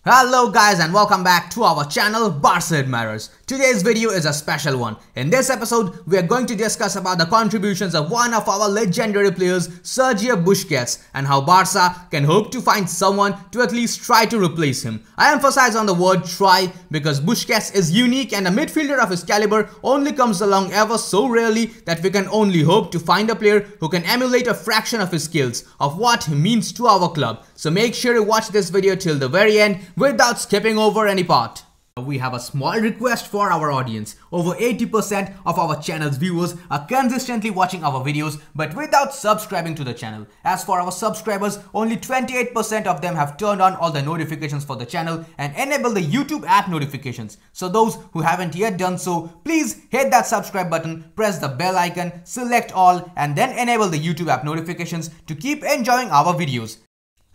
Hello guys and welcome back to our channel Barcaadmirers. Today's video is a special one. In this episode, we are going to discuss about the contributions of one of our legendary players, Sergio Busquets, and how Barca can hope to find someone to at least try to replace him. I emphasize on the word try because Busquets is unique and a midfielder of his caliber only comes along ever so rarely that we can only hope to find a player who can emulate a fraction of his skills of what he means to our club. So make sure to watch this video till the very end without skipping over any part. We have a small request for our audience. Over 80% of our channel's viewers are consistently watching our videos but without subscribing to the channel. As for our subscribers, only 28% of them have turned on all the notifications for the channel and enabled the YouTube app notifications. So those who haven't yet done so, please hit that subscribe button, press the bell icon, select all and then enable the YouTube app notifications to keep enjoying our videos.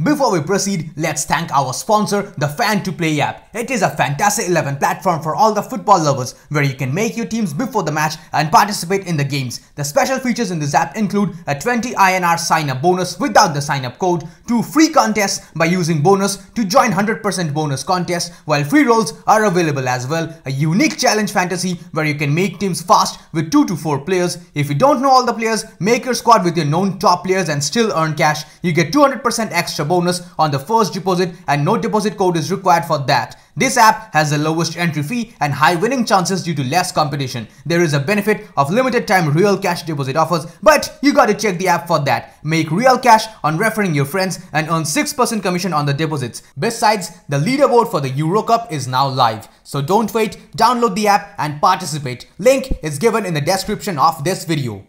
Before we proceed, let's thank our sponsor, the Fan2Play app. It is a fantastic 11 platform for all the football lovers where you can make your teams before the match and participate in the games. The special features in this app include a 20 INR sign-up bonus without the sign-up code, 2 free contests by using bonus to join 100% bonus contest, while free rolls are available as well, a unique challenge fantasy where you can make teams fast with 2 to 4 players. If you don't know all the players, make your squad with your known top players and still earn cash. You get 200% extra bonus on the first deposit and no deposit code is required for that. This app has the lowest entry fee and high winning chances due to less competition. There is a benefit of limited time real cash deposit offers, but you gotta check the app for that. Make real cash on referring your friends and earn 6% commission on the deposits. Besides, the leaderboard for the Euro Cup is now live. So don't wait, download the app and participate. Link is given in the description of this video.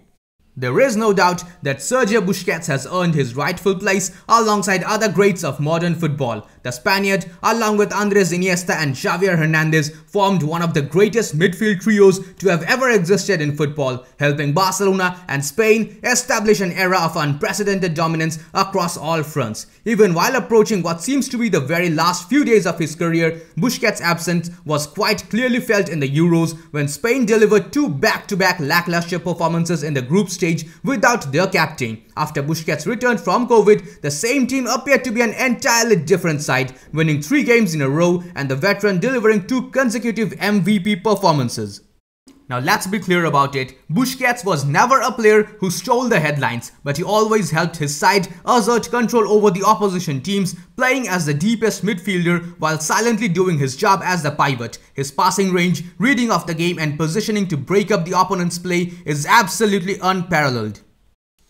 There is no doubt that Sergio Busquets has earned his rightful place alongside other greats of modern football. The Spaniard, along with Andres Iniesta and Xavier Hernandez, formed one of the greatest midfield trios to have ever existed in football, helping Barcelona and Spain establish an era of unprecedented dominance across all fronts. Even while approaching what seems to be the very last few days of his career, Busquets' absence was quite clearly felt in the Euros when Spain delivered 2 back-to-back lackluster performances in the group stage without their captain. After Busquets returned from COVID, the same team appeared to be an entirely different side, winning 3 games in a row and the veteran delivering 2 consecutive MVP performances. Now let's be clear about it, Busquets was never a player who stole the headlines, but he always helped his side assert control over the opposition teams, playing as the deepest midfielder while silently doing his job as the pivot. His passing range, reading of the game and positioning to break up the opponent's play is absolutely unparalleled.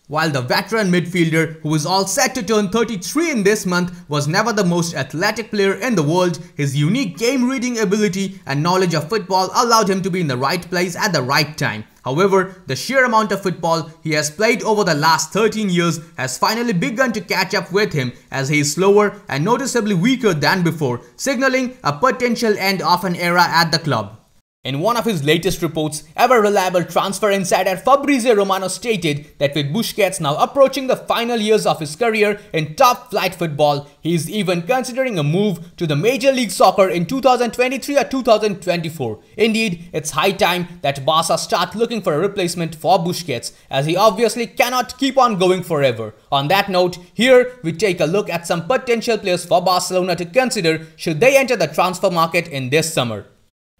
While the veteran midfielder, who is all set to turn 33 in this month, was never the most athletic player in the world, his unique game-reading ability and knowledge of football allowed him to be in the right place at the right time. However, the sheer amount of football he has played over the last 13 years has finally begun to catch up with him as he is slower and noticeably weaker than before, signaling a potential end of an era at the club. In one of his latest reports, ever-reliable transfer insider Fabrizio Romano stated that with Busquets now approaching the final years of his career in top-flight football, he is even considering a move to the Major League Soccer in 2023 or 2024. Indeed, it's high time that Barca start looking for a replacement for Busquets, as he obviously cannot keep on going forever. On that note, here we take a look at some potential players for Barcelona to consider should they enter the transfer market in this summer.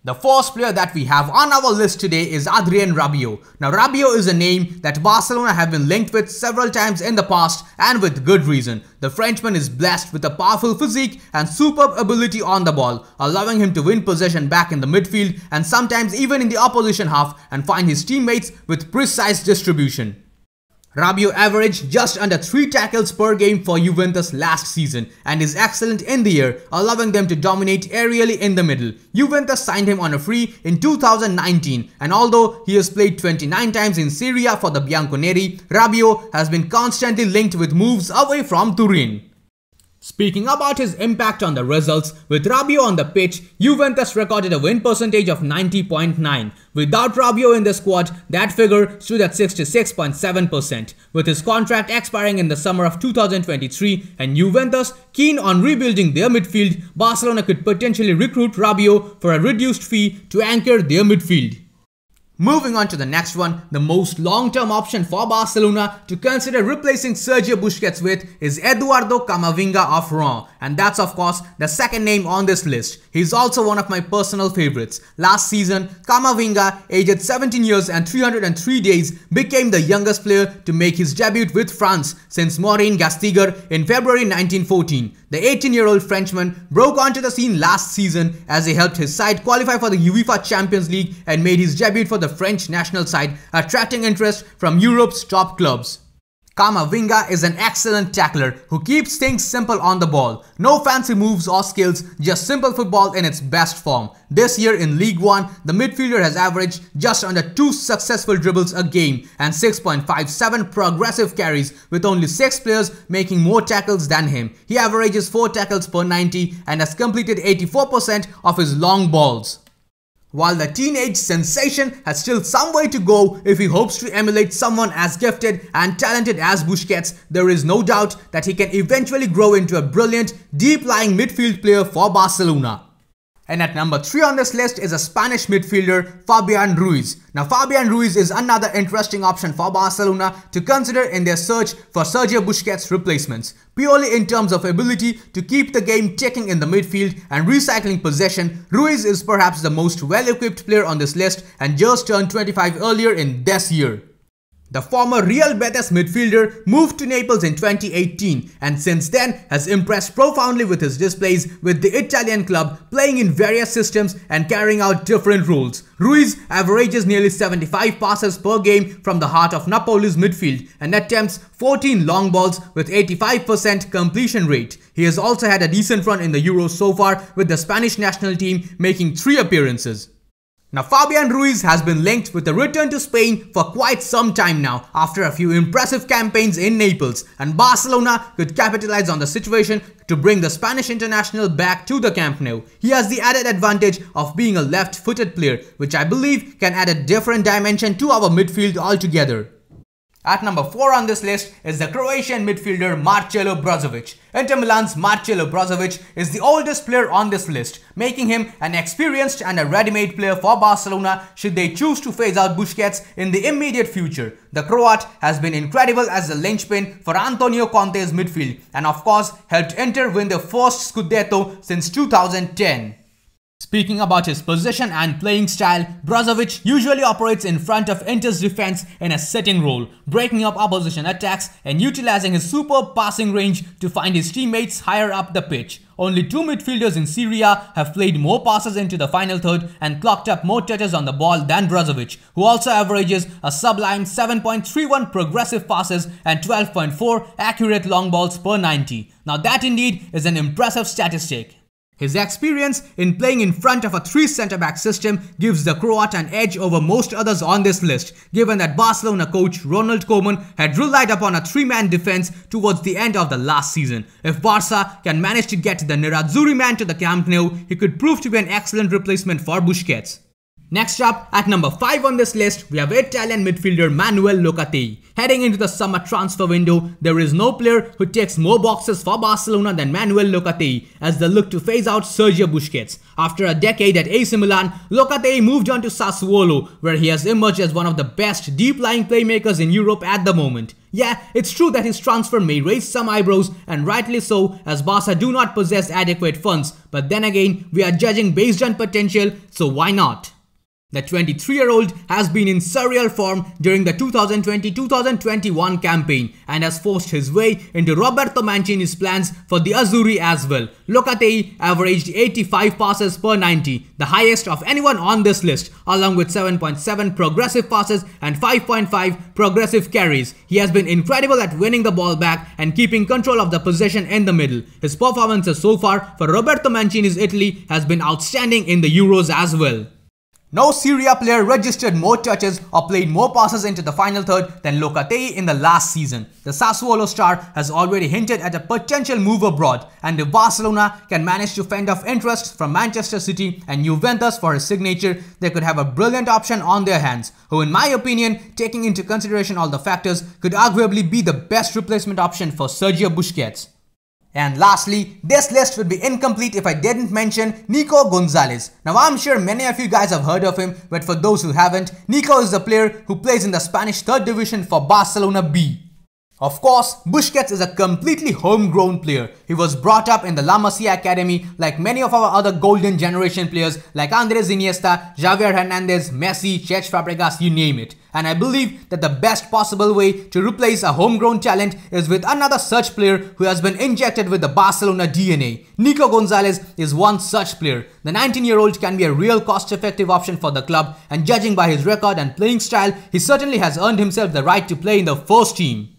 The first player that we have on our list today is Adrien Rabiot. Now Rabiot is a name that Barcelona have been linked with several times in the past and with good reason. The Frenchman is blessed with a powerful physique and superb ability on the ball, allowing him to win possession back in the midfield and sometimes even in the opposition half and find his teammates with precise distribution. Rabiot averaged just under 3 tackles per game for Juventus last season and is excellent in the air, allowing them to dominate aerially in the middle. Juventus signed him on a free in 2019 and although he has played 29 times in Serie A for the Bianconeri, Rabiot has been constantly linked with moves away from Turin. Speaking about his impact on the results, with Rabiot on the pitch, Juventus recorded a win percentage of 90.9. Without Rabiot in the squad, that figure stood at 66.7%. With his contract expiring in the summer of 2023 and Juventus keen on rebuilding their midfield, Barcelona could potentially recruit Rabiot for a reduced fee to anchor their midfield. Moving on to the next one, the most long-term option for Barcelona to consider replacing Sergio Busquets with is Eduardo Camavinga of Roma, and that's of course the second name on this list. He's also one of my personal favorites. Last season, Camavinga, aged 17 years and 303 days, became the youngest player to make his debut with France since Maureen Gastiger in February 1914. The 18-year-old Frenchman broke onto the scene last season as he helped his side qualify for the UEFA Champions League and made his debut for the French national side, attracting interest from Europe's top clubs. Camavinga is an excellent tackler who keeps things simple on the ball. No fancy moves or skills, just simple football in its best form. This year in League 1, the midfielder has averaged just under 2 successful dribbles a game and 6.57 progressive carries, with only 6 players making more tackles than him. He averages 4 tackles per 90 and has completed 84% of his long balls. While the teenage sensation has still some way to go if he hopes to emulate someone as gifted and talented as Busquets, there is no doubt that he can eventually grow into a brilliant, deep-lying midfield player for Barcelona. And at number 3 on this list is a Spanish midfielder, Fabian Ruiz. Now Fabian Ruiz is another interesting option for Barcelona to consider in their search for Sergio Busquets replacements. Purely in terms of ability to keep the game ticking in the midfield and recycling possession, Ruiz is perhaps the most well-equipped player on this list and just turned 25 earlier in this year. The former Real Betis midfielder moved to Naples in 2018 and since then has impressed profoundly with his displays with the Italian club, playing in various systems and carrying out different roles. Ruiz averages nearly 75 passes per game from the heart of Napoli's midfield and attempts 14 long balls with 85% completion rate. He has also had a decent run in the Euros so far, with the Spanish national team making 3 appearances. Now Fabian Ruiz has been linked with a return to Spain for quite some time now after a few impressive campaigns in Naples, and Barcelona could capitalize on the situation to bring the Spanish international back to the Camp Nou. He has the added advantage of being a left-footed player, which I believe can add a different dimension to our midfield altogether. At number 4 on this list is the Croatian midfielder Marcelo Brozovic. Inter Milan's Marcelo Brozovic is the oldest player on this list, making him an experienced and a ready-made player for Barcelona should they choose to phase out Busquets in the immediate future. The Croat has been incredible as the linchpin for Antonio Conte's midfield and of course helped Inter win their first Scudetto since 2010. Speaking about his position and playing style, Brozovic usually operates in front of Inter's defense in a sitting role, breaking up opposition attacks and utilizing his superb passing range to find his teammates higher up the pitch. Only 2 midfielders in Serie A have played more passes into the final third and clocked up more touches on the ball than Brozovic, who also averages a sublime 7.31 progressive passes and 12.4 accurate long balls per 90. Now that indeed is an impressive statistic. His experience in playing in front of a 3 centre-back system gives the Croat an edge over most others on this list, given that Barcelona coach Ronald Koeman had relied upon a 3-man defense towards the end of the last season. If Barca can manage to get the Nerazzurri man to the Camp Nou, he could prove to be an excellent replacement for Busquets. Next up, at number 5 on this list, we have Italian midfielder Manuel Locatelli. Heading into the summer transfer window, there is no player who ticks more boxes for Barcelona than Manuel Locatelli as they look to phase out Sergio Busquets. After a decade at AC Milan, Locatelli moved on to Sassuolo, where he has emerged as one of the best deep-lying playmakers in Europe at the moment. Yeah, it's true that his transfer may raise some eyebrows, and rightly so, as Barca do not possess adequate funds, but then again, we are judging based on potential, so why not? The 23-year-old has been in surreal form during the 2020-2021 campaign and has forced his way into Roberto Mancini's plans for the Azzurri as well. Locatelli averaged 85 passes per 90, the highest of anyone on this list, along with 7.7 progressive passes and 5.5 progressive carries. He has been incredible at winning the ball back and keeping control of the possession in the middle. His performances so far for Roberto Mancini's Italy has been outstanding in the Euros as well. No Serie A player registered more touches or played more passes into the final third than Locatelli in the last season. The Sassuolo star has already hinted at a potential move abroad, and if Barcelona can manage to fend off interest from Manchester City and Juventus for his signature, they could have a brilliant option on their hands, who in my opinion, taking into consideration all the factors, could arguably be the best replacement option for Sergio Busquets. And lastly, this list would be incomplete if I didn't mention Nico Gonzalez. Now I'm sure many of you guys have heard of him, but for those who haven't, Nico is the player who plays in the Spanish 3rd division for Barcelona B. Of course, Busquets is a completely homegrown player. He was brought up in the La Masia Academy like many of our other golden generation players like Andres Iniesta, Javier Hernandez, Messi, Cesc Fabregas, you name it. And I believe that the best possible way to replace a homegrown talent is with another such player who has been injected with the Barcelona DNA. Nico Gonzalez is one such player. The 19-year-old can be a real cost-effective option for the club, and judging by his record and playing style, he certainly has earned himself the right to play in the first team.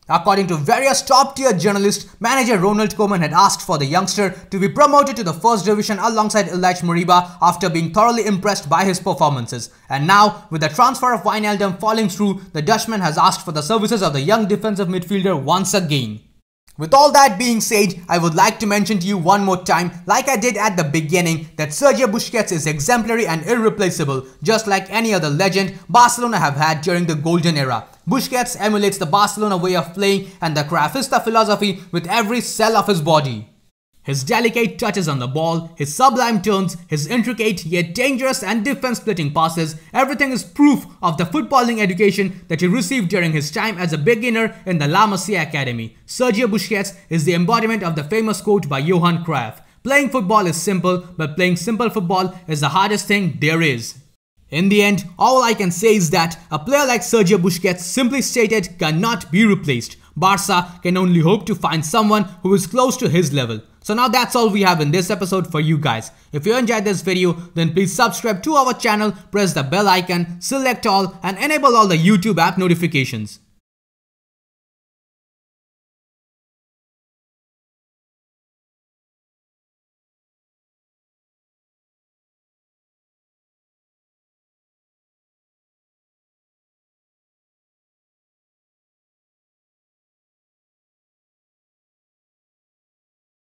According to various top-tier journalists, manager Ronald Koeman had asked for the youngster to be promoted to the first division alongside Illich Moriba after being thoroughly impressed by his performances. And now, with the transfer of Wijnaldum falling through, the Dutchman has asked for the services of the young defensive midfielder once again. With all that being said, I would like to mention to you one more time, like I did at the beginning, that Sergio Busquets is exemplary and irreplaceable. Just like any other legend Barcelona have had during the golden era. Busquets emulates the Barcelona way of playing and the Cruyffista philosophy with every cell of his body. His delicate touches on the ball, his sublime turns, his intricate yet dangerous and defense-splitting passes, everything is proof of the footballing education that he received during his time as a beginner in the La Masia Academy. Sergio Busquets is the embodiment of the famous quote by Johan Cruyff. Playing football is simple, but playing simple football is the hardest thing there is. In the end, all I can say is that a player like Sergio Busquets, simply stated, cannot be replaced. Barca can only hope to find someone who is close to his level. So now that's all we have in this episode for you guys. If you enjoyed this video, then please subscribe to our channel, press the bell icon, select all and enable all the YouTube app notifications.